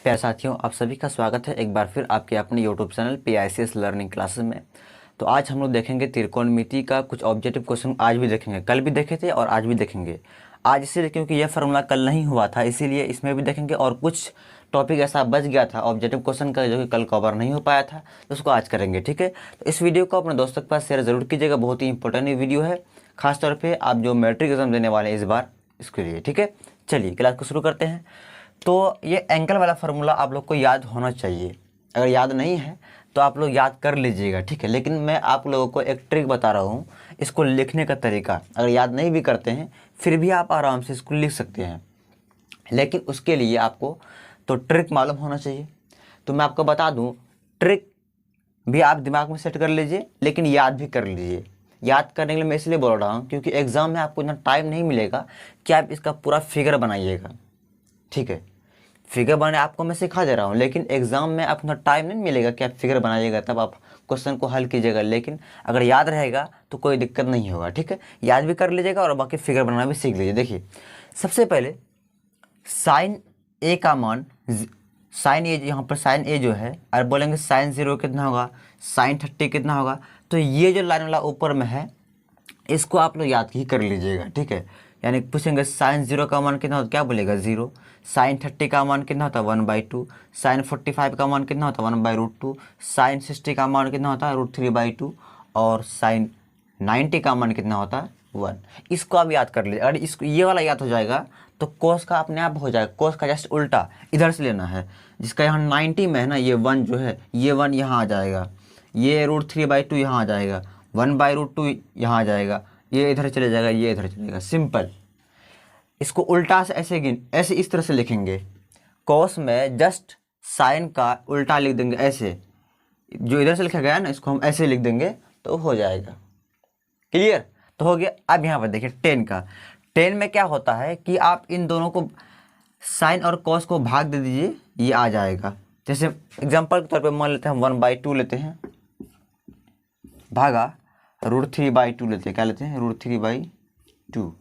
प्यारे साथियों, आप सभी का स्वागत है एक बार फिर आपके अपने YouTube channel PICS learning classes में। तो आज हम लोग देखेंगे त्रिकोणमिति का कुछ ऑब्जेक्टिव क्वेश्चन। आज भी देखेंगे, कल भी देखे थे और आज भी देखेंगे। आज इसलिए क्योंकि यह फार्मूला कल नहीं हुआ था, इसीलिए इसमें भी देखेंगे। और कुछ टॉपिक ऐसा बच गया था ऑब्जेक्टिव क्वेश्चन का जो कि कल कवर नहीं हो पाया था, तो उसको आज करेंगे। ठीक है, तो इस वीडियो को अपने दोस्तों के पास शेयर ज़रूर कीजिएगा। बहुत ही इंपॉर्टेंट वीडियो है, खासतौर पर आप जो मैट्रिक एग्जाम देने वाले हैं इस बार, इसके लिए। ठीक है, चलिए क्लास को शुरू करते हैं। तो ये एंगल वाला फार्मूला आप लोग को याद होना चाहिए। अगर याद नहीं है तो आप लोग याद कर लीजिएगा, ठीक है। लेकिन मैं आप लोगों को एक ट्रिक बता रहा हूँ, इसको लिखने का तरीका। अगर याद नहीं भी करते हैं फिर भी आप आराम से इसको लिख सकते हैं, लेकिन उसके लिए आपको तो ट्रिक मालूम होना चाहिए। तो मैं आपको बता दूँ, ट्रिक भी आप दिमाग में सेट कर लीजिए, लेकिन याद भी कर लीजिए। याद करने के लिए मैं इसलिए बोल रहा हूँ क्योंकि एग्ज़ाम में आपको इतना टाइम नहीं मिलेगा कि आप इसका पूरा फिगर बनाइएगा। ठीक है, फिगर बनाने आपको मैं सिखा दे रहा हूँ, लेकिन एग्जाम में आपको टाइम नहीं मिलेगा कि आप फिगर बनाइएगा, तब आप क्वेश्चन को हल कीजिएगा। लेकिन अगर याद रहेगा तो कोई दिक्कत नहीं होगा। ठीक है, याद भी कर लीजिएगा और बाकी फिगर बनाना भी सीख लीजिए। देखिए, सबसे पहले साइन ए का मान, साइन ए, यहाँ पर साइन ए जो है, और बोलेंगे साइन 0 कितना होगा, साइन 30 कितना होगा। तो ये जो लाइन वाला ऊपर में है इसको आप लोग याद ही कर लीजिएगा। ठीक है, यानी पूछेंगे साइन 0 का मान कितना होता, क्या बोलेगा 0। साइन 30 का मान कितना होता है 1/2। साइन 45 का मान कितना होता है 1/√2। साइन 60 का मान कितना होता है √3/2। और साइन 90 का मान कितना होता है 1। इसको आप याद कर लीजिए। अगर इसको ये वाला याद हो जाएगा तो कोस का अपने आप हो जाएगा। कोस का जस्ट उल्टा इधर से लेना है, जिसका यहाँ 90 में है ना, ये 1 जो है, ये 1 यहाँ आ जाएगा, ये √3/2 यहाँ आ जाएगा, 1/√2 यहाँ आ जाएगा, ये इधर चले जाएगा, ये इधर चलेगा। सिंपल। इसको उल्टा से ऐसे इस तरह से लिखेंगे। कॉस में जस्ट साइन का उल्टा लिख देंगे, ऐसे जो इधर से लिखा गया है ना, इसको हम ऐसे लिख देंगे तो हो जाएगा। क्लियर? तो हो गया। अब यहाँ पर देखिए टेन का, टेन में क्या होता है कि आप इन दोनों को, साइन और कॉस को भाग दे दीजिए, ये आ जाएगा। जैसे एग्जाम्पल के तौर पे मान लेते हैं हम 1/2 लेते हैं, भागा √3/2 लेते हैं। क्या लेते हैं? √3/2।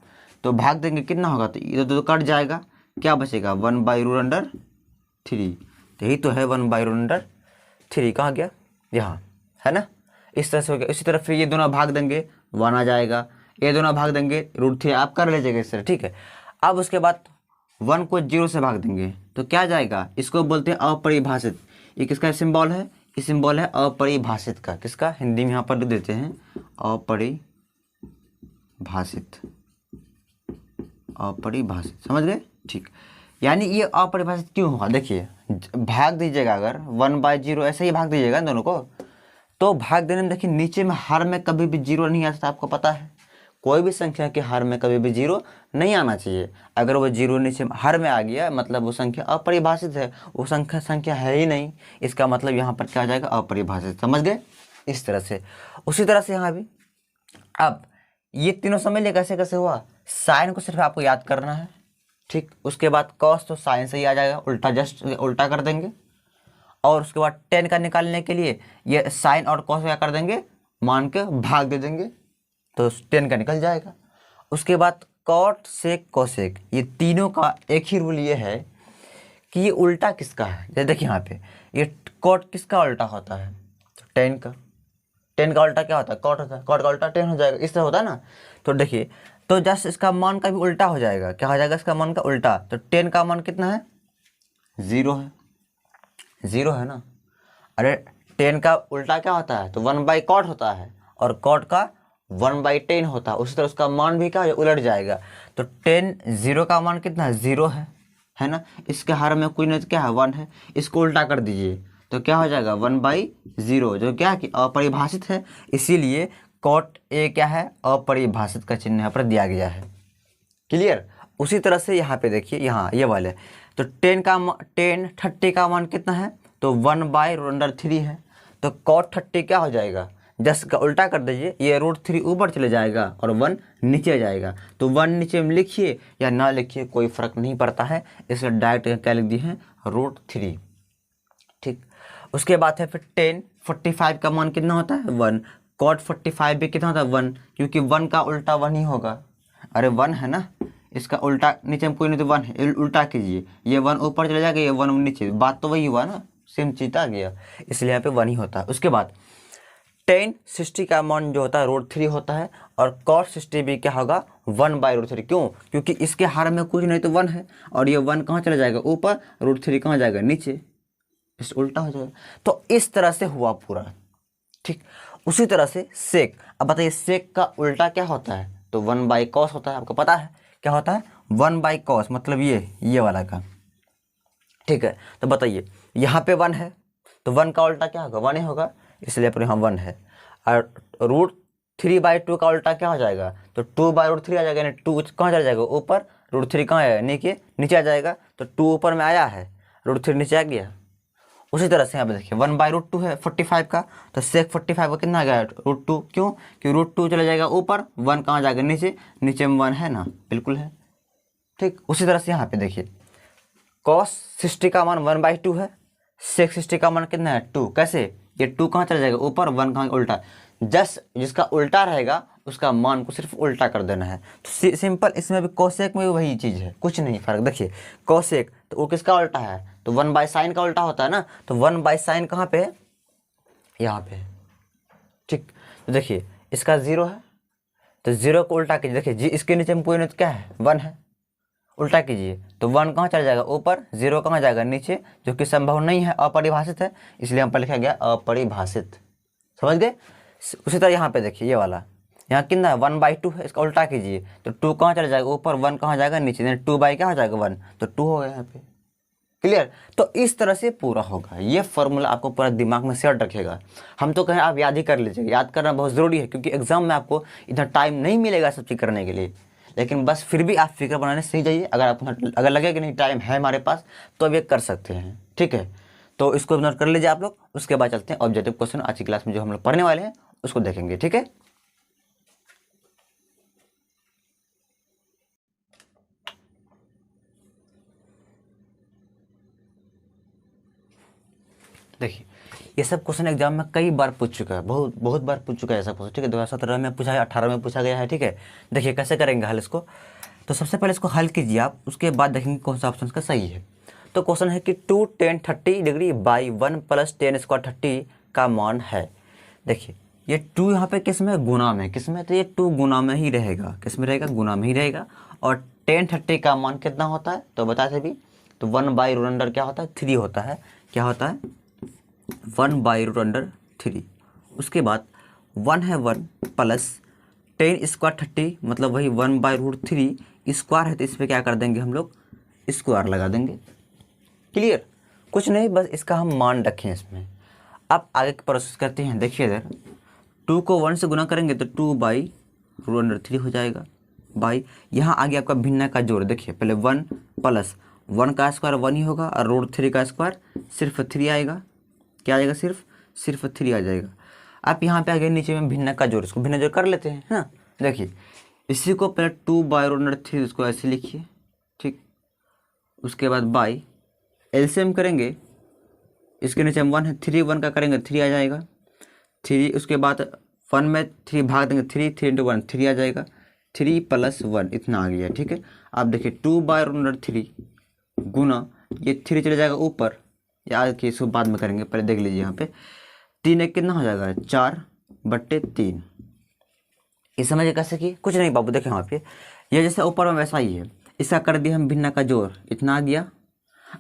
तो भाग देंगे कितना होगा, तो इधर तो कट जाएगा, क्या बचेगा 1/√3। तो यही तो है 1/√3। कहाँ गया? यहाँ है ना, इस तरह से हो गया। इसी तरह फिर ये दोनों भाग देंगे 1 आ जाएगा, ये दोनों भाग देंगे √3, आप कर लीजिएगा इस तरह। ठीक है, अब उसके बाद 1 को 0 से भाग देंगे तो क्या जाएगा, इसको बोलते हैं अपरिभाषित। ये किसका सिंबल है? ये सिंबल है अपरिभाषित का। किसका? हिंदी में यहाँ पर लिख देते हैं अपरिभाषित। अपरिभाषित, समझ गए? ठीक, यानी ये अपरिभाषित क्यों होगा, देखिए भाग दीजिएगा, अगर 1/0 ऐसे ही भाग दीजिएगा इन दोनों को, तो भाग देने में देखिए नीचे में हर में कभी भी 0 नहीं आता। आपको पता है कोई भी संख्या के हर में कभी भी 0 नहीं आना चाहिए। अगर वो 0 नीचे हर में आ गया मतलब वो संख्या अपरिभाषित है, वो संख्या है ही नहीं। इसका मतलब यहाँ पर क्या आ जाएगा, अपरिभाषित। समझ गए? इस तरह से। उसी तरह से यहाँ भी अब ये तीनों समझ लिए कैसे कैसे हुआ। साइन को सिर्फ आपको याद करना है, ठीक। उसके बाद कॉस तो साइन से ही आ जाएगा, उल्टा जस्ट उल्टा कर देंगे। और उसके बाद टेन का निकालने के लिए ये साइन और कॉस क्या कर देंगे, मान के भाग दे देंगे, तो टेन का निकल जाएगा। उसके बाद कॉट सेक कोसेक, ये तीनों का एक ही रूल ये है कि ये उल्टा किसका है। जैसे देखिए यहाँ पे ये कॉट किसका उल्टा होता है, तो टेन का। टेन का उल्टा क्या होता है, कॉट होता है। कॉट का उल्टा टेन हो जाएगा, इस तरह होता है ना। तो देखिए, तो जस्ट इसका मान का भी उल्टा हो जाएगा। क्या हो जाएगा इसका मान का उल्टा, तो टेन का मान कितना है, 0 है। 0 है ना। अरे टेन का उल्टा क्या होता है, तो 1/cot होता है, और कॉट का 1/10 होता है। उसी तरह उसका मान भी क्या है, उलट जाएगा। तो 0 का मान कितना है, 0 है ना। इसके हर में कोई नहीं, क्या है 1 है। इसको उल्टा कर दीजिए तो क्या हो जाएगा 1/0, जो क्या कि अपरिभाषित है। इसीलिए कॉट ए क्या है, अपरिभाषित का चिन्ह यहाँ पर दिया गया है। क्लियर? उसी तरह से यहाँ पे देखिए, यहाँ ये वाले, तो 30 का मान कितना है, तो 1/√3 है। तो cot 30 क्या हो जाएगा, जस्ट का उल्टा कर दीजिए, ये √3 ऊपर चले जाएगा और 1 नीचे जाएगा। तो 1 नीचे में लिखिए या ना लिखिए कोई फर्क नहीं पड़ता है, इसलिए डायरेक्ट क्या लिख दिए हैं, √3। ठीक। उसके बाद है फिर 45 का मान कितना होता है, 1। cot 45 भी कितना होता है, 1, क्योंकि 1 का उल्टा 1 ही होगा। अरे 1 है ना, इसका उल्टा नीचे में कोई नहीं तो 1 है, उल्टा कीजिए, ये 1 ऊपर चला जाएगा, ये 1 नीचे, बात तो वही हुआ ना, सेम चीज आ गया, इसलिए यहाँ पे 1 ही होता है। उसके बाद tan 60 का मान जो होता है √3 होता है, और cos 60 भी क्या होगा 1/√3। क्यों? क्योंकि इसके हर में कुछ नहीं तो 1 है, और ये 1 कहाँ चला जाएगा ऊपर, √3 कहाँ जाएगा नीचे, इस उल्टा हो जाएगा। तो इस तरह से हुआ पूरा, ठीक। उसी तरह से सेक, अब बताइए सेक का उल्टा क्या होता है, तो 1/cos होता है, आपको पता है क्या होता है 1/cos, मतलब ये वाला का, ठीक है। तो बताइए यहाँ पे 1 है, तो 1 का उल्टा क्या होगा 1 ही होगा, इसलिए पर यहाँ 1 है। और √3/2 का उल्टा क्या हो जाएगा, तो 2/√3 आ जाएगा, यानी 2 कहाँ चला जाएगा ऊपर, √3 कहाँ आएगा नीचे आ जाएगा, तो 2 ऊपर में आया है, √3 नीचे आ गया। उसी तरह से यहाँ पे देखिए 1/√2 है 45 का, तो सेक 45 का कितना आ गया √2, क्यों कि √2 चला जाएगा ऊपर, 1 कहाँ जाएगा नीचे में 1 है ना, बिल्कुल है, ठीक। उसी तरह से यहाँ पे देखिए cos 60 का मान 1/2 है, sec 60 का मान कितना है 2, कैसे, ये 2 कहाँ चला जाएगा ऊपर, 1 कहाँ उल्टा, जस्ट जिसका उल्टा रहेगा उसका मान को सिर्फ उल्टा कर देना है। तो सिंपल, इसमें भी कोसेक में भी वही चीज़ है, कुछ नहीं फर्क। देखिए कोसेक तो वो किसका उल्टा है, तो 1/sin का उल्टा होता है ना, तो 1/sin कहाँ पे है, यहाँ पे, ठीक। तो देखिए इसका 0 है, तो 0 को उल्टा कीजिए, देखिए जी इसके नीचे में कोई नहीं तो क्या है 1 है, उल्टा कीजिए, तो 1 कहाँ चला जाएगा ऊपर, 0 कहाँ जाएगा नीचे, जो कि संभव नहीं है, अपरिभाषित है, इसलिए हम पर लिखा गया अपरिभाषित, समझ गए। उसी तरह यहाँ पे देखिए ये वाला, यहाँ कितना है 1/2 है, इसका उल्टा कीजिए, तो 2 कहाँ चला जाएगा ऊपर, 1 कहाँ जाएगा नीचे, यानी 2 क्या हो जाएगा 1, तो 2 हो गया यहाँ पे, क्लियर। तो इस तरह से पूरा होगा, ये फॉर्मूला आपको पूरा दिमाग में सेट रखेगा। हम तो कहें आप याद ही कर लीजिएगा, याद करना बहुत ज़रूरी है, क्योंकि एग्जाम में आपको इतना टाइम नहीं मिलेगा सब चीज़ करने के लिए, लेकिन बस फिर भी आप फिक्र बनाने से ही जाइए। अगर लगे कि नहीं टाइम है हमारे पास, तो अब ये कर सकते हैं, ठीक है। तो इसको नोट कर लीजिए आप लोग। उसके बाद चलते हैं ऑब्जेक्टिव क्वेश्चन, आज की क्लास में जो हम लोग पढ़ने वाले हैं उसको देखेंगे, ठीक है। देखिए ये सब क्वेश्चन एग्जाम में कई बार पूछ चुका है, बहुत बार पूछ चुका है ऐसा क्वेश्चन, ठीक है। 2017 में पूछा है, 18 में पूछा गया है, ठीक है। देखिए कैसे करेंगे हल इसको, तो सबसे पहले इसको हल कीजिए आप, उसके बाद देखेंगे कौन सा ऑप्शन का सही है। तो क्वेश्चन है कि 2 tan 30 degree by 1 + tan square 30 का मान है। देखिए ये 2 यहाँ पे किस में, गुना में, किस में, तो ये 2 गुना में ही रहेगा, किस में रहेगा, गुना में ही रहेगा। और tan 30 का मान कितना होता है, तो बताए थे भी, तो 1/√3 क्या होता है 3 होता है, क्या होता है 1/√3। उसके बाद 1 है 1 प्लस tan स्क्वायर 30, मतलब वही 1/√3 स्क्वायर है, तो इस पर क्या कर देंगे हम लोग, स्क्वायर लगा देंगे, क्लियर। कुछ नहीं, बस इसका हम मान रखें इसमें। अब आगे की प्रोसेस करते हैं। देखिए इधर 2 को 1 से गुना करेंगे तो 2/√3 हो जाएगा, बाई यहाँ आगे आपका भिन्न का जोड़, देखिए पहले 1 प्लस 1 का स्क्वायर 1 ही होगा, और √3 का स्क्वायर सिर्फ 3 आएगा, क्या आएगा, सिर्फ 3 आ जाएगा। आप यहाँ पे आगे नीचे में भिन्न का जोड़, इसको भिन्न जोड़ कर लेते हैं, है ना। देखिए इसी को पहले 2/√3 इसको ऐसे लिखिए, ठीक। उसके बाद बाई एलसीएम करेंगे, इसके नीचे हम 1 है, 3 1 का करेंगे 3 आ जाएगा, 3 उसके बाद 1 में 3 भाग देंगे, 3 × 1 3 आ जाएगा, 3 + 1 इतना आ गया, ठीक है। आप देखिए 2/√3 गुना ये 3 चले जाएगा ऊपर, याद कि इसको बाद में करेंगे, पहले देख लीजिए यहाँ पे 3 एक कितना हो जाएगा 4/3। ये समझिए कैसे कि कुछ नहीं बाबू, देखें वहाँ पे ये जैसे ऊपर में वैसा ही है, इसका कर दिया हम भिन्न का जोड़, इतना आ गया।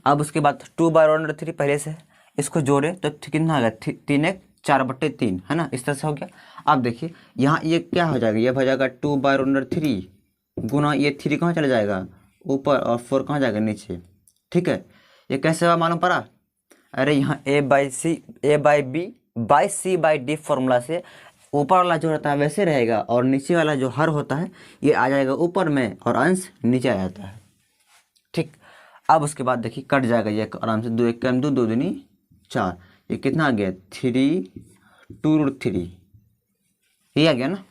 अब उसके बाद 2/√3 पहले से इसको जोड़े तो कितना आ गया 3 एक 4/3, है ना, इस तरह से हो गया। अब देखिए यहाँ ये क्या हो जाएगा, ये हो जाएगा 2/√3 गुना ये 3 कहाँ चला जाएगा ऊपर, और 4 कहाँ जाएगा नीचे, ठीक है। ये कैसे हुआ मालूम पड़ा, अरे यहाँ A/B/C/D फॉर्मूला से ऊपर वाला जो रहता है वैसे रहेगा, और नीचे वाला जो हर होता है ये आ जाएगा ऊपर में, और अंश नीचे आ जाता है, ठीक। अब उसके बाद देखिए कट जाएगा ये आराम से, 2 1 2 2 दूनी 4, ये कितना आ गया 3 2√3, ये आ गया ना,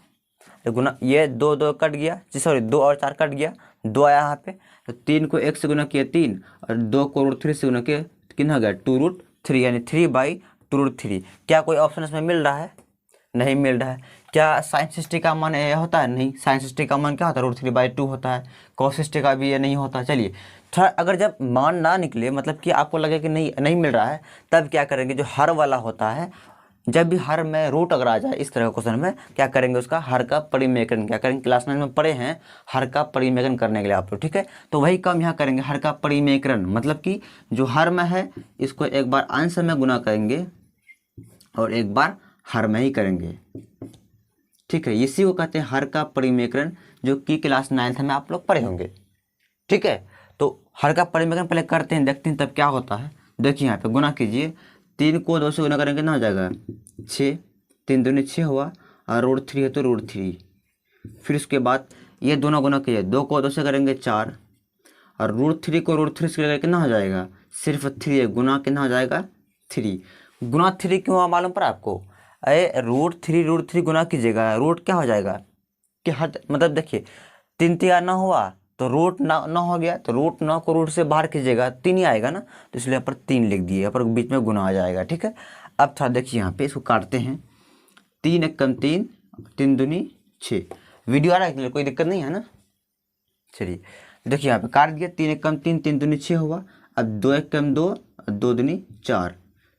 तो गुना ये 2 2 कट गया, सॉरी 2 और 4 कट गया, 2 आया यहाँ पे, तो 3 को 1 से गुना किया 3, और 2 को √3 से गुना किया, कितना हो गया 2√3, यानी 3/√3। क्या कोई ऑप्शन इसमें मिल रहा है, नहीं मिल रहा है, क्या साइन 60 का मान ये होता है? नहीं, साइन 60 का मान क्या होता है? √3/2 होता है। कॉस 60 का भी ये नहीं होता। चलिए थोड़ा अगर जब मान ना निकले, मतलब कि आपको लगे कि नहीं नहीं मिल रहा है, तब क्या करेंगे, जो हर वाला होता है, जब भी हर में रूट अगर आ जाए इस तरह का क्वेश्चन में, क्या करेंगे, उसका हर का परिमेयकरण क्या करेंगे। क्लास 9 में पढ़े हैं हर का परिमेयकरण करने के लिए आप लोग, ठीक है। तो वही काम यहाँ करेंगे, हर का परिमेयकरण, मतलब कि जो हर में है इसको एक बार अंश में गुना करेंगे और एक बार हर में ही करेंगे, ठीक है। इसी को कहते हैं हर का परिमेयकरण, जो कि क्लास 9th में आप लोग पढ़े होंगे, ठीक है। तो हर का परिमेयकरण पहले करते हैं, देखते हैं तब क्या होता है। देखिए यहाँ पे गुना कीजिए, 3 को 2 से गुना करेंगे कितना हो जाएगा, 6, 3 दूनी 6 हुआ, और √3 है तो √3। फिर उसके बाद ये दोनों गुना कीजिए, 2 को 2 से करेंगे 4, और √3 को √3 से करेंगे कितना हो जाएगा, सिर्फ 3 है, गुना कितना हो जाएगा 3। गुना 3 क्यों हुआ मालूम पड़ा आपको? अरे √3 गुना कीजिएगा, रूट क्या हो जाएगा कि हर, मतलब देखिए 3 3 ना हुआ तो रूट नौ हो गया, तो √9 को रूट से बाहर कीजिएगा 3 ही आएगा ना, तो इसलिए यहाँ पर 3 लिख दिए, यहाँ पर बीच में गुना आ जाएगा, ठीक है। अब थोड़ा देखिए यहाँ पे इसको काटते हैं, 3 एकम 3, 3 दूनी 6। वीडियो आ रहा है, कोई दिक्कत नहीं है ना। चलिए देखिए यहाँ पे काट दिया, 3 एकम 3, 3 दूनी 6 हुआ। अब 2 एकम 2, 2 दूनी 4,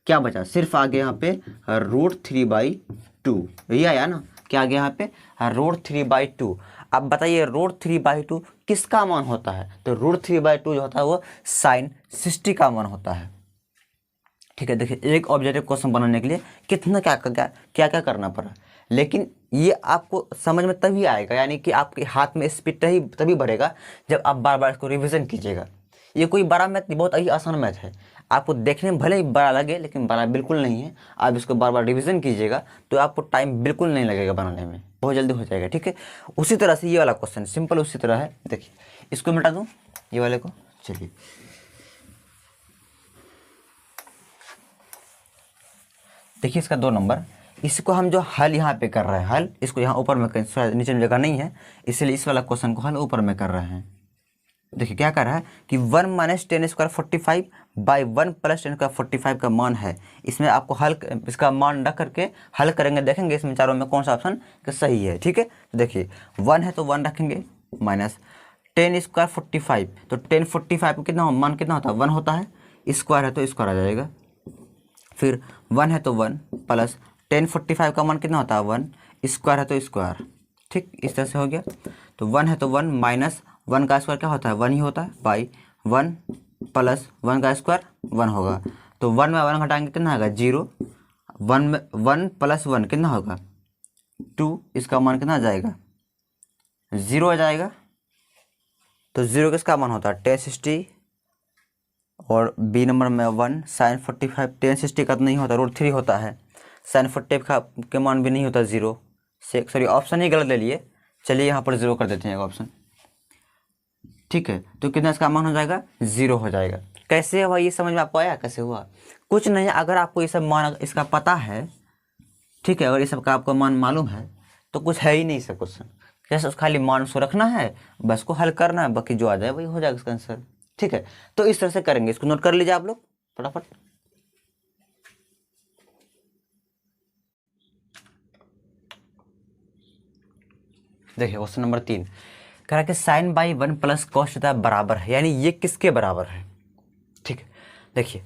क्या बचा, सिर्फ आ गया यहाँ पे √3/2, यही आया ना, क्या आ गया यहाँ पे √3/2। अब बताइए √3/2 किसका मान होता है? तो √3/2 जो होता है वो साइन 60 का मान होता है, ठीक है। देखिए एक ऑब्जेक्टिव क्वेश्चन बनाने के लिए कितना क्या क्या क्या करना पड़ा, लेकिन ये आपको समझ में तभी आएगा, यानी कि आपके हाथ में स्पीड तभी बढ़ेगा जब आप बार बार इसको रिवीजन कीजिएगा। ये कोई बड़ा मैथ नहीं, बहुत ही आसान मैथ है। आपको देखने में भले ही बड़ा लगे, लेकिन बड़ा बिल्कुल नहीं है। आप इसको बार बार रिवीजन कीजिएगा तो आपको टाइम बिल्कुल नहीं लगेगा बनाने में, बहुत जल्दी हो जाएगा, ठीक है। उसी तरह से ये वाला क्वेश्चन सिंपल उसी तरह है। देखिए इसको मिटा दूँ ये वाले को, चलिए देखिए इसका 2 नंबर, इसको हम जो हल यहाँ पे कर रहे हैं, हल इसको यहाँ ऊपर में नीचे में जगह नहीं है, इसलिए इस वाला क्वेश्चन को हल ऊपर में कर रहे हैं। देखिए क्या कर रहा है कि 1 - 10² 45 बाई 1 + 10² 45 का मान है। इसमें आपको हल, इसका मान रख करके हल करेंगे, देखेंगे इसमें चारों में कौन सा ऑप्शन सही है, ठीक है। देखिए 1 है तो 1 रखेंगे, माइनस 10² 45, तो 10 45 को कितना मान कितना होता है, 1 होता है, स्क्वायर है तो स्क्वायर आ जाएगा। फिर 1 है तो 1 प्लस 10 45 का मान कितना होता है 1, स्क्वायर है तो स्क्वायर, ठीक, इस तरह से हो गया। तो 1 है तो 1 माइनस 1 का स्क्वायर क्या होता है 1 ही होता है, बाई 1 प्लस 1 का स्क्वायर 1 होगा। तो 1 में 1 घटाएंगे कितना आएगा 0, 1 में 1 + 1 कितना होगा 2, इसका मान कितना आ जाएगा 0 आ जाएगा। तो 0 किसका मान होता है 1060, और बी नंबर में 1 साइन 45, 1060 का तो नहीं होता, √3 होता है, साइन 45 का के मान भी नहीं होता 0 से, सॉरी ऑप्शन ही गलत ले लिए। चलिए यहाँ पर 0 कर देते हैं एक ऑप्शन, ठीक है। तो कितना इसका मान हो जाएगा 0 हो जाएगा। कैसे हुआ ये समझ में आपको आया कैसे हुआ? कुछ नहीं, अगर आपको ये सब मान इसका पता है, ठीक है, अगर ये सब का आपको मान मालूम है तो कुछ है ही नहीं इसका क्वेश्चन, जैसे खाली मान उसको रखना है, बस को हल करना है, बाकी जो आ जाए वही हो जाएगा इसका आंसर, ठीक है। तो इस तरह से करेंगे, इसको नोट कर लीजिए आप लोग फटाफट। देखिए क्वेश्चन नंबर 3 कह रहा है कि साइन बाई 1 + कॉस थीटा बराबर है, यानी ये किसके बराबर है, ठीक है। देखिए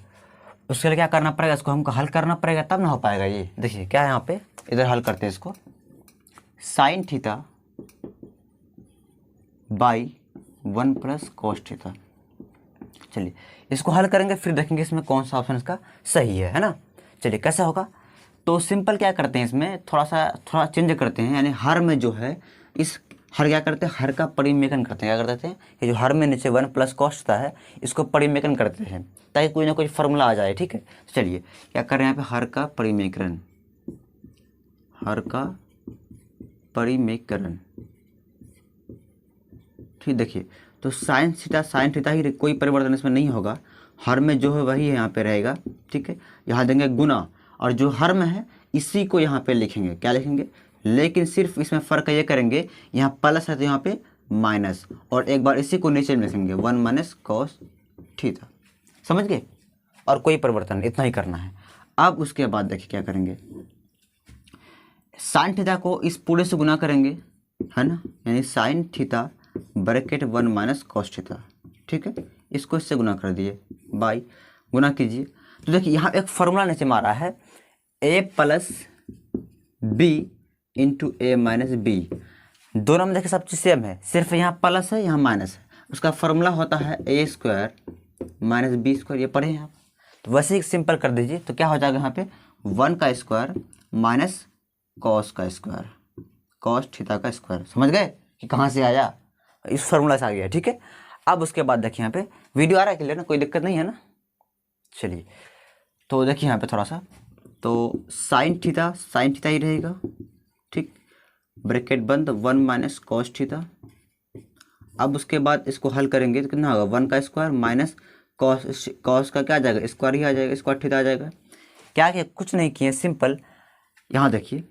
उसके लिए क्या करना पड़ेगा, इसको हमको हल करना पड़ेगा तब ना हो पाएगा ये। देखिए क्या है यहाँ पे, इधर हल करते हैं इसको, sine theta by 1 + cos theta. चलिए इसको हल करेंगे, फिर देखेंगे इसमें कौन सा ऑप्शन इसका सही है ना। चलिए कैसे होगा, तो सिंपल क्या करते हैं, इसमें थोड़ा चेंज करते हैं, यानी हर में जो है इस हर क्या करते हैं, हर का परिमेयकरण करते हैं। क्या करते हैं, ये जो हर में नीचे 1 + कॉस थीटा है इसको परिमेयकरण करते हैं ताकि कोई ना कोई फार्मूला आ जाए, ठीक है। चलिए क्या कर रहे हैं यहाँ पे, हर का परिमेयकरण, हर का परिमेयकरण, ठीक। देखिए तो साइन थीटा ही, कोई परिवर्तन इसमें नहीं होगा, हर में जो है वही यहाँ पे रहेगा, ठीक है। यहाँ देंगे गुना, और जो हर में है इसी को यहाँ पे लिखेंगे, क्या लिखेंगे, लेकिन सिर्फ इसमें फ़र्क ये करेंगे, यहाँ प्लस है तो यहाँ पे माइनस, और एक बार इसी को नीचे में लिखेंगे 1 - कॉस थीटा, समझ गए। और कोई परिवर्तन, इतना ही करना है। अब उसके बाद देखिए क्या करेंगे, साइन थीटा को इस पूरे से गुना करेंगे, है ना, यानी sine theta bracket 1 minus cos theta, ठीक है, इसको इससे गुना कर दिए, बाई गुना कीजिए। तो देखिए यहाँ एक फॉर्मूला नीचे मारा है, a plus B into A minus B. दोनों में देखिए सब चीज़ सेम है, सिर्फ यहाँ प्लस है यहाँ माइनस है। उसका फॉर्मूला होता है ए स्क्वायर माइनस बी स्क्वायर, ये पढ़े हैं आप। तो वैसे ही सिंपल कर दीजिए, तो क्या हो जाएगा यहाँ पे 1 का स्क्वायर माइनस कॉस का स्क्वायर, कॉस थीटा का स्क्वायर। समझ गए कि कहाँ से आया, इस फार्मूला से आ गया, ठीक है। अब उसके बाद देखिए यहाँ पे वीडियो आ रहा है क्लियर ना, कोई दिक्कत नहीं है ना। चलिए तो देखिए यहाँ पे थोड़ा सा, तो साइन थीटा ही रहेगा, ठीक, ब्रैकेट बंद 1 माइनस कॉस थीटा। अब उसके बाद इसको हल करेंगे तो कितना होगा 1 का स्क्वायर माइनस कॉस का क्या आ जाएगा स्क्वायर ही आ जाएगा, स्क्वायर थीटा आ जाएगा। क्या किया, कुछ नहीं किए, सिंपल। यहाँ देखिए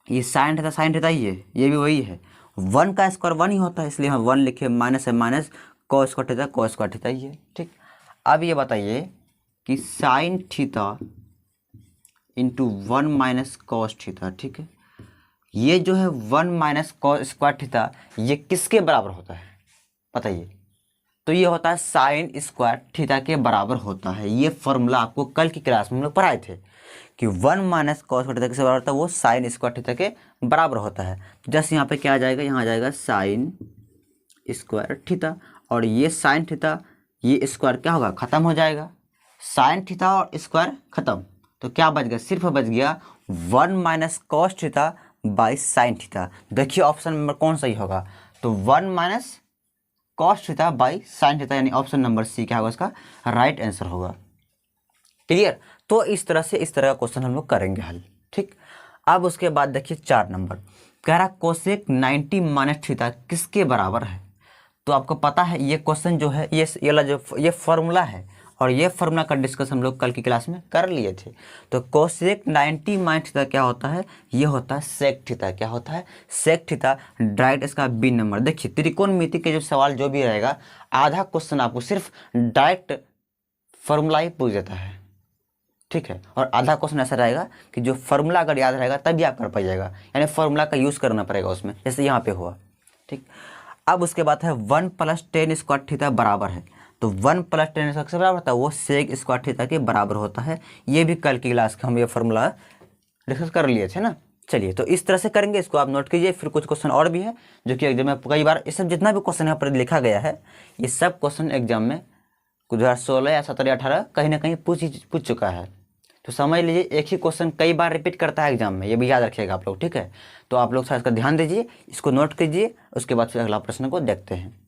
ये साइन थीटा ही है, ये भी वही है, 1 का स्क्वायर 1 ही होता है, इसलिए हम 1 लिखे, माइनस है माइनस कॉस स्क्वायर थीटा ही है, ठीक। अब ये बताइए कि sine theta into 1 minus cos theta, ठीक है, ये जो है 1 माइनस कॉस स्क्वायर थीटा ये किसके बराबर होता है बताइए। तो ये होता है साइन स्क्वायर थीटा के बराबर होता है। ये फॉर्मूला आपको कल की क्लास में हम लोग पढ़ाए थे कि 1 माइनस कॉस थीटा किसके बराबर होता है, वो साइन स्क्वायर थीटा के बराबर होता है। जैसे यहाँ पे क्या आ जाएगा, यहाँ आ जाएगा साइन स्क्वायर थीटा, और ये साइन थीटा ये स्क्वायर क्या होगा, खत्म हो जाएगा, साइन थीटा और स्क्वायर खत्म। तो क्या बच गया, सिर्फ बच गया 1 minus cos theta by sine theta. देखिए ऑप्शन नंबर कौन सही होगा, तो 1 minus cos theta by sine theta, यानी ऑप्शन नंबर सी क्या होगा, इसका राइट आंसर होगा। क्लियर। तो इस तरह का क्वेश्चन हम लोग करेंगे हल, ठीक। अब उसके बाद देखिए 4 नंबर कह रहा कोसेक 90 माइनस थीटा किसके बराबर है। तो आपको पता है ये क्वेश्चन जो है ये फॉर्मूला है, और ये फार्मूला का डिस्कस हम लोग कल की क्लास में कर लिए थे। तो कोसेक 90 माइनस थीटा क्या होता है, ये होता है सेक थीटा। क्या होता है, सेक थीटा। डायरेक्ट इसका बी नंबर। देखिए त्रिकोणमिति के जो सवाल जो भी रहेगा, आधा क्वेश्चन आपको सिर्फ डायरेक्ट फार्मूला ही पूछ देता है, ठीक है, और आधा क्वेश्चन ऐसा रहेगा कि जो फार्मूला अगर याद रहेगा तभी आप कर पाइएगा, यानी फार्मूला का यूज़ करना पड़ेगा उसमें, जैसे यहाँ पे हुआ, ठीक। अब उसके बाद है 1 प्लस टेन स्क्वायर थीटा बराबर है। तो 1 प्लस टेन स्क्वायर से बराबर होता है, वो सेक स्क्वायर थीटा के बराबर होता है। ये भी कल की क्लास का हम ये फार्मूला डिस्कस कर लिए थे ना। चलिए तो इस तरह से करेंगे, इसको आप नोट कीजिए। फिर कुछ क्वेश्चन और भी है जो कि एग्जाम में कई बार, ये सब जितना भी क्वेश्चन यहाँ पर लिखा गया है, ये सब क्वेश्चन एग्जाम में 2016 या 17 या 18 कहीं ना कहीं पूछ चुका है। तो समझ लीजिए एक ही क्वेश्चन कई बार रिपीट करता है एग्जाम में, ये भी याद रखिएगा आप लोग, ठीक है। तो आप लोग थोड़ा इसका ध्यान दीजिए, इसको नोट कीजिए, उसके बाद फिर अगला प्रश्न को देखते हैं।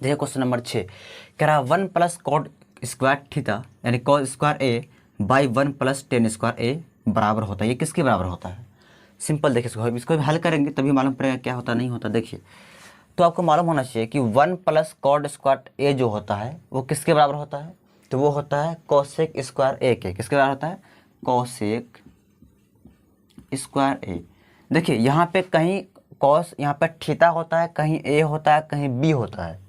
देखिए क्वेश्चन नंबर 6 कह रहा 1 प्लस कॉट स्क्वायर थीटा यानी cot square A by 1 plus tan square A बराबर होता है। ये किसके बराबर होता है, सिंपल देखिए, इसको भी हल करेंगे तभी मालूम पड़ेगा क्या होता नहीं होता। देखिए तो आपको मालूम होना चाहिए कि 1 प्लस कॉट स्क्वायर ए जो होता है वो किसके बराबर होता है, तो वो होता है कोसेक स्क्वायर ए के। किसके बराबर होता है, कोसेक स्क्वायर ए। देखिए यहाँ पे कहीं कॉस, यहाँ पे थीटा होता है, कहीं ए होता है, कहीं बी होता है।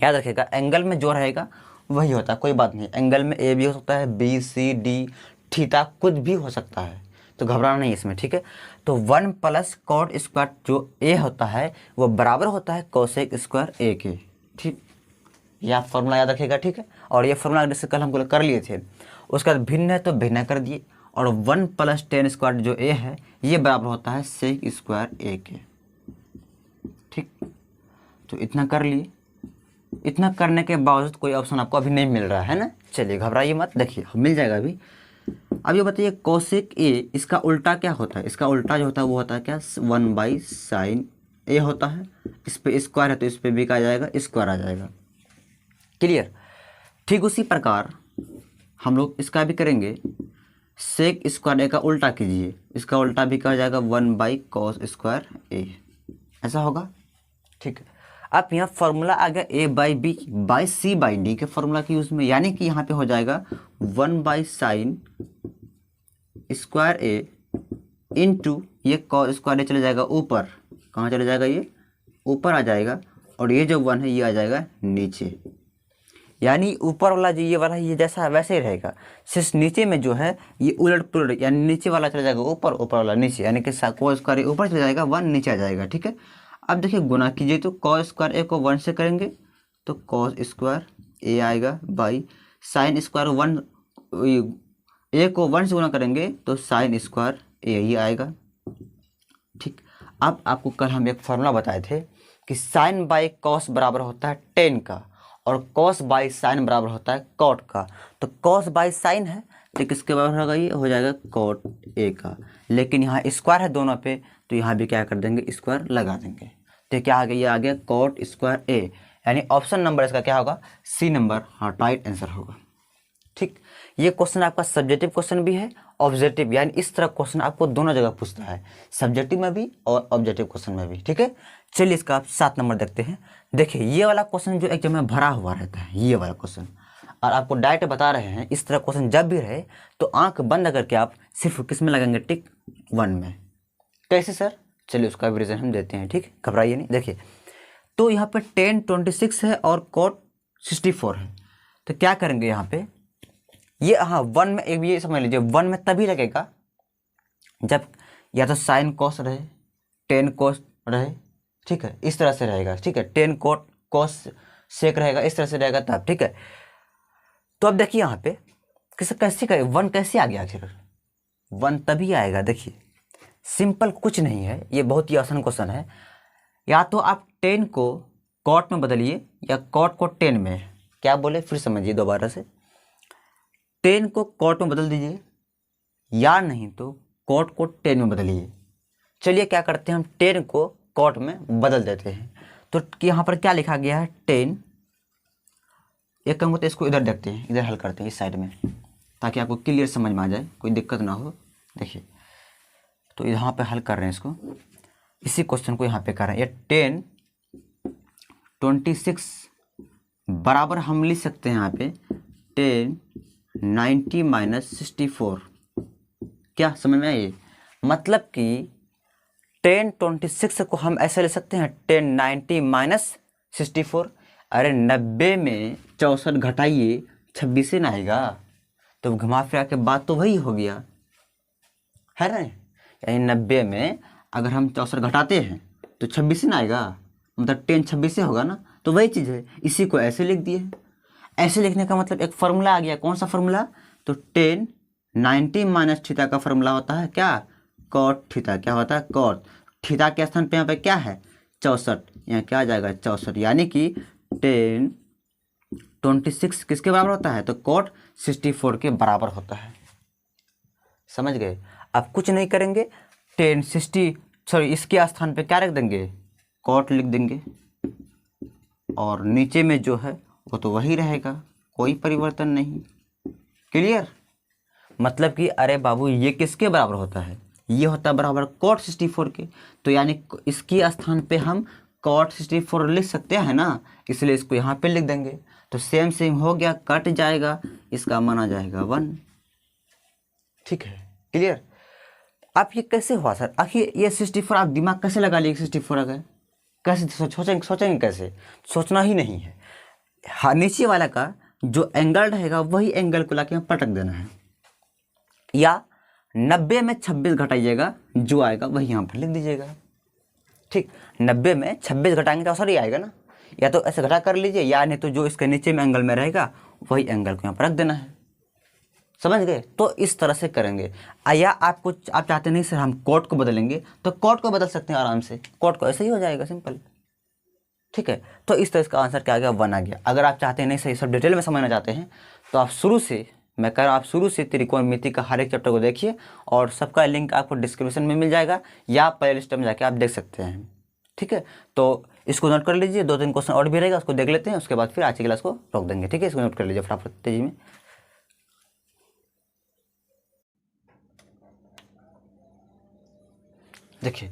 याद रखिएगा एंगल में जो रहेगा वही होता है, कोई बात नहीं। एंगल में ए भी हो सकता है, बी सी डी थीटा कुछ भी हो सकता है, तो घबराना नहीं इसमें, ठीक है। तो 1 प्लस कॉट स्क्वायर जो ए होता है वो बराबर होता है कोसेक स्क्वायर ए के, ठीक। ये आप फॉर्मूला याद रखिएगा, ठीक है। और ये फॉर्मूला जैसे कल हम कर लिए थे, उसका भिन्न है तो भिन्न कर दिए। और 1 प्लस टेन स्क्वायर जो ए है ये बराबर होता है सेक स्क्वायर ए के, ठीक। तो इतना कर लिए। इतना करने के बावजूद कोई ऑप्शन आपको अभी नहीं मिल रहा है ना, चलिए घबराइए मत, देखिए मिल जाएगा अभी। अब ये बताइए कोसेक ए इसका उल्टा क्या होता है, इसका उल्टा जो होता है वो होता है क्या, 1 बाई साइन ए होता है। इस पे स्क्वायर है तो इस पे भी क्या आ जाएगा, स्क्वायर आ जाएगा। क्लियर। ठीक उसी प्रकार हम लोग इसका भी करेंगे, सेक स्क्वायर ए का उल्टा कीजिए, इसका उल्टा भी क्या हो जाएगा 1 बाई कॉस स्क्वायर ए, ऐसा होगा, ठीक है। अब यहाँ फॉर्मूला आ गया A by B by C by D के फॉर्मूला के यूज़ में, यानी कि यहाँ पे हो जाएगा 1 by sine square A into ये कॉस स्क्वायर ए चले जाएगा ऊपर, कहाँ चले जाएगा, ये ऊपर आ जाएगा, और ये जो 1 है ये आ जाएगा नीचे। यानी ऊपर वाला जो ये वाला ये जैसा वैसे ही रहेगा, सिर्फ नीचे में जो है ये उलट पुलट, यानी नीचे वाला चला जाएगा ऊपर, ऊपर वाला नीचे, यानी कि cos स्क्वायर ऊपर चला जाएगा, 1 नीचे आ जाएगा। ठीक है, अब देखिए गुना कीजिए तो cos स्क्वायर ए को 1 से करेंगे तो cos स्क्वायर ए आएगा बाई साइन स्क्वायर 1, ए को 1 से गुना करेंगे तो साइन स्क्वायर ए ही आएगा। ठीक, अब आपको कल हम एक फॉर्मूला बताए थे कि साइन बाई कॉस बराबर होता है टेन का और कॉस बाई साइन बराबर होता है कॉट का। तो कॉस बाई साइन है तो किसके बराबर होगा, ये हो जाएगा कॉट ए का, लेकिन यहाँ स्क्वायर है दोनों पे तो यहाँ भी क्या कर देंगे, स्क्वायर लगा देंगे। तो क्या आ गया, ये आ गया कॉट स्क्वायर ए, यानी ऑप्शन नंबर इसका क्या होगा, सी नंबर, हाँ राइट आंसर होगा। ठीक, ये क्वेश्चन आपका सब्जेक्टिव क्वेश्चन भी है, ऑब्जेक्टिव, यानी इस तरह क्वेश्चन आपको दोनों जगह पूछता है, सब्जेक्टिव में भी और ऑब्जेक्टिव क्वेश्चन में भी। ठीक है, चलिए इसका आप 7 नंबर देखते हैं। देखिए ये वाला क्वेश्चन जो एग्जाम में भरा हुआ रहता है, ये वाला क्वेश्चन, और आपको डायरेक्ट बता रहे हैं इस तरह क्वेश्चन जब भी रहे तो आंख बंद करके आप सिर्फ किस में लगाएंगे, टिक 1 में। कैसे सर, चलिए उसका भी रीजन हम देते हैं। ठीक, घबराइए नहीं। देखिए तो यहाँ पे tan 26 है और cot 64 है, तो क्या करेंगे यहाँ पे, ये हाँ 1 में, एक ये समझ लीजिए 1 में तभी लगेगा जब या तो साइन कॉस रहे, टेन कॉस रहे। ठीक है, इस तरह से रहेगा। ठीक है, टेन कोट कॉस सेक रहेगा, इस तरह से रहेगा तब। ठीक है, तो अब देखिए यहाँ पे कैसे करें, 1 कैसे आ गया आखिर, 1 तभी आएगा। देखिए सिंपल कुछ नहीं है, ये बहुत ही आसान क्वेश्चन है। या तो आप 10 को कॉट में बदलिए या कॉट को 10 में, क्या बोले फिर समझिए दोबारा से, 10 को कॉट में बदल दीजिए या नहीं तो कॉट को 10 में बदलिए। चलिए क्या करते हैं, हम 10 को कॉट में बदल देते हैं। तो यहाँ पर क्या लिखा गया है, 10, एक काम करते हैं इसको इधर देखते हैं, इधर हल करते हैं इस साइड में, ताकि आपको क्लियर समझ में आ जाए, कोई दिक्कत ना हो। देखिए तो यहाँ पे हल कर रहे हैं इसको, इसी क्वेश्चन को यहाँ पे कर रहे हैं। ये 10 26 बराबर हम लिख सकते हैं यहाँ पे 10 90 माइनस 64। क्या समझ में आइए, मतलब कि 10 26 को हम ऐसे ले सकते हैं 10 90 माइनस 64। अरे 90 में 64 घटाइए 26 से ना आएगा, तो घुमा फिरा के बात तो वही हो गया है ना। यानी 90 में अगर हम 64 घटाते हैं तो 26 से ना आएगा, मतलब 10 26 से होगा ना, तो वही चीज़ है। इसी को ऐसे लिख दिए, ऐसे लिखने का मतलब एक फार्मूला आ गया। कौन सा फार्मूला, तो 10 90 माइनस थीटा का फार्मूला होता है क्या, कॉट थीटा। क्या होता है, कॉट थीटा के स्थान पे यहाँ पे क्या है 64, यहाँ क्या आ जाएगा 64, यानी कि 10 26 किसके बराबर होता है, तो कॉट 64 के बराबर होता है। समझ गए, अब कुछ नहीं करेंगे, 10 60 सॉरी इसके स्थान पे क्या रख देंगे, कॉट लिख देंगे, और नीचे में जो है वो तो वही रहेगा, कोई परिवर्तन नहीं। क्लियर, मतलब कि अरे बाबू ये किसके बराबर होता है, ये होता है बराबर कॉट 64 के, तो यानी इसके स्थान पे हम कॉट 64 लिख सकते हैं ना, इसलिए इसको यहाँ पे लिख देंगे। तो सेम सेम हो गया, कट जाएगा, इसका माना जाएगा 1। ठीक है, क्लियर। अब ये कैसे हुआ सर, आखिर ये 64 आप दिमाग कैसे लगा लिए, 64 आ गए, कैसे सोचेंगे कैसे, सोचना ही नहीं है। हाँ, नीचे वाला का जो एंगल रहेगा वही एंगल को लाके पटक देना है, या 90 में 26 घटाइएगा, जो आएगा वही यहाँ पर लिख दीजिएगा। ठीक, 90 में 26 घटाएंगे तो सॉरी आएगा ना, या तो ऐसे घटा कर लीजिए, या नहीं तो जो इसके नीचे में एंगल में रहेगा वही एंगल को यहाँ पर रख देना है। समझ गए, तो इस तरह से करेंगे। या आप चाहते नहीं सर हम कॉट को बदलेंगे, तो कॉट को बदल सकते हैं आराम से, कॉट को ऐसे ही हो जाएगा सिंपल। ठीक है, तो इस तरह इसका आंसर क्या आ गया, 1 आ गया। अगर आप चाहते हैं नहीं सही सब डिटेल में समझना चाहते हैं तो आप शुरू से, मैं कह रहा हूँ आप शुरू से त्रिकोणमिति का हर एक चैप्टर को देखिए, और सबका लिंक आपको डिस्क्रिप्शन में मिल जाएगा, या प्ले लिस्ट में जाके आप देख सकते हैं। ठीक है, तो इसको नोट कर लीजिए, 2-3 क्वेश्चन और भी रहेगा, उसको देख लेते हैं, उसके बाद फिर आज की क्लास को रोक देंगे। ठीक है, इसको नोट कर लीजिए फटाफट तेजी में। देखिए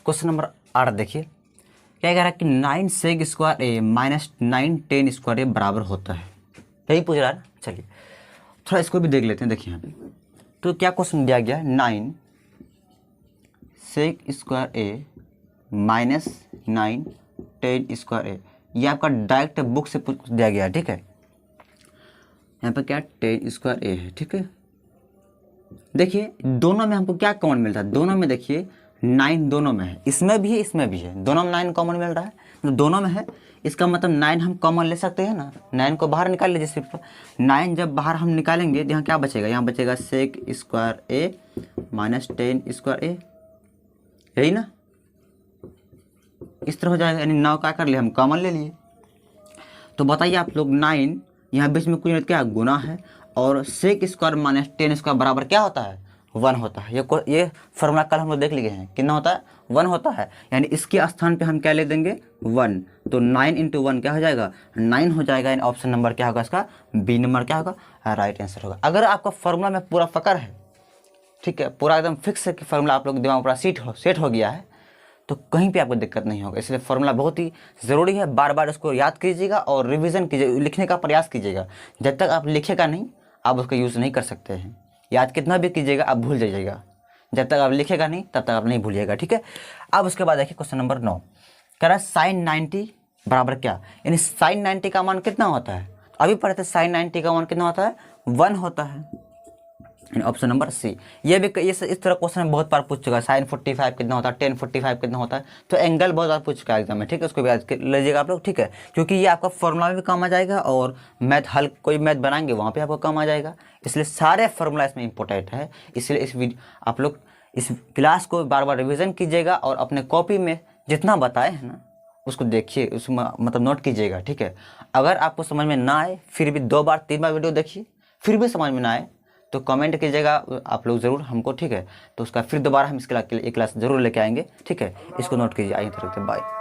क्वेश्चन नंबर 8 देखिए, क्या कह रहा है कि 9 sec square A minus 9 10 square A बराबर होता है, यही पूछ रहा है। चलिए थोड़ा इसको भी देख लेते हैं। देखिए यहाँ पे तो क्या क्वेश्चन दिया गया, 9 सेक स्क्वायर ए माइनस 9 10 स्क्वायर ए, ये आपका डायरेक्ट बुक से दिया गया है। ठीक है, यहाँ पर क्या 10² a है, ठीक है। देखिए दोनों में हमको क्या कॉमन मिलता है, दोनों में देखिए 9 दोनों में है, इसमें भी है इसमें भी है, दोनों में 9 कॉमन मिल रहा है, तो दोनों में है, इसका मतलब 9 हम कॉमन ले सकते हैं ना। 9 को बाहर निकाल लीजिए सिर्फ। 9 जब बाहर हम निकालेंगे तो यहाँ क्या बचेगा, यहाँ बचेगा sec² a माइनस 10² a, यही ना, इस तरह हो जाएगा। यानी 9 क्या कर लिए हम, कॉमन ले लिए। तो बताइए आप लोग 9 यहाँ बीच में कुछ क्या गुना है, और sec² माइनस 10² बराबर क्या होता है, 1 होता है। ये फॉर्मूला कल हम लोग देख लिए हैं, कितना होता है, 1 होता है। यानी इसके स्थान पे हम क्या ले देंगे, 1। तो 9 × 1 क्या हो जाएगा, 9 हो जाएगा। यानी ऑप्शन नंबर क्या होगा इसका, बी नंबर क्या होगा, राइट आंसर होगा। अगर आपका फॉर्मूला में पूरा पकड़ है, ठीक है, पूरा एकदम फिक्स है कि फॉर्मूला आप लोग दिमाग में पूरा सेट हो गया है, तो कहीं पे आपको दिक्कत नहीं होगा। इसलिए फॉर्मूला बहुत ही ज़रूरी है, बार बार उसको याद कीजिएगा और रिवीजन कीजिएगा, लिखने का प्रयास कीजिएगा। जब तक आप लिखेगा नहीं आप उसका यूज़ नहीं कर सकते हैं। याद कितना भी कीजिएगा आप भूल जाइएगा, जब तक आप लिखेगा नहीं तब तक आप नहीं भूलिएगा, ठीक है। अब उसके बाद देखिए क्वेश्चन नंबर 9 कह रहा है sin 90 बराबर क्या, यानी sin 90 का मान कितना होता है, अभी पढ़े थे sin 90 का मान कितना होता है, 1 होता है। Option number C. ये भी इस तरह क्वेश्चन बहुत बार पूछ चुका है, sin 45 कितना होता है, tan 45 कितना होता है। तो एंगल बहुत बार पूछ चुका है एग्जाम में, ठीक है, उसको भी याद लीजिएगा आप लोग, ठीक है, क्योंकि ये आपका फॉर्मूला में भी काम आ जाएगा और मैथ हल कोई मैथ बनाएंगे वहाँ पे आपको काम आ जाएगा। इसलिए सारे फार्मूला इसमें इंपॉर्टेंट है। इसलिए आप लोग इस क्लास को बार बार रिविज़न कीजिएगा और अपने कॉपी में जितना बताए हैं ना उसको देखिए, उसमें मतलब नोट कीजिएगा, ठीक है। अगर आपको समझ में ना आए फिर भी 2 बार 3 बार वीडियो देखिए, फिर भी समझ में ना आए तो कमेंट कीजिएगा आप लोग ज़रूर हमको, ठीक है। तो उसका फिर दोबारा हम इसके क्लास ज़रूर लेके आएंगे, ठीक है। इसको नोट कीजिए। आइए, बाय।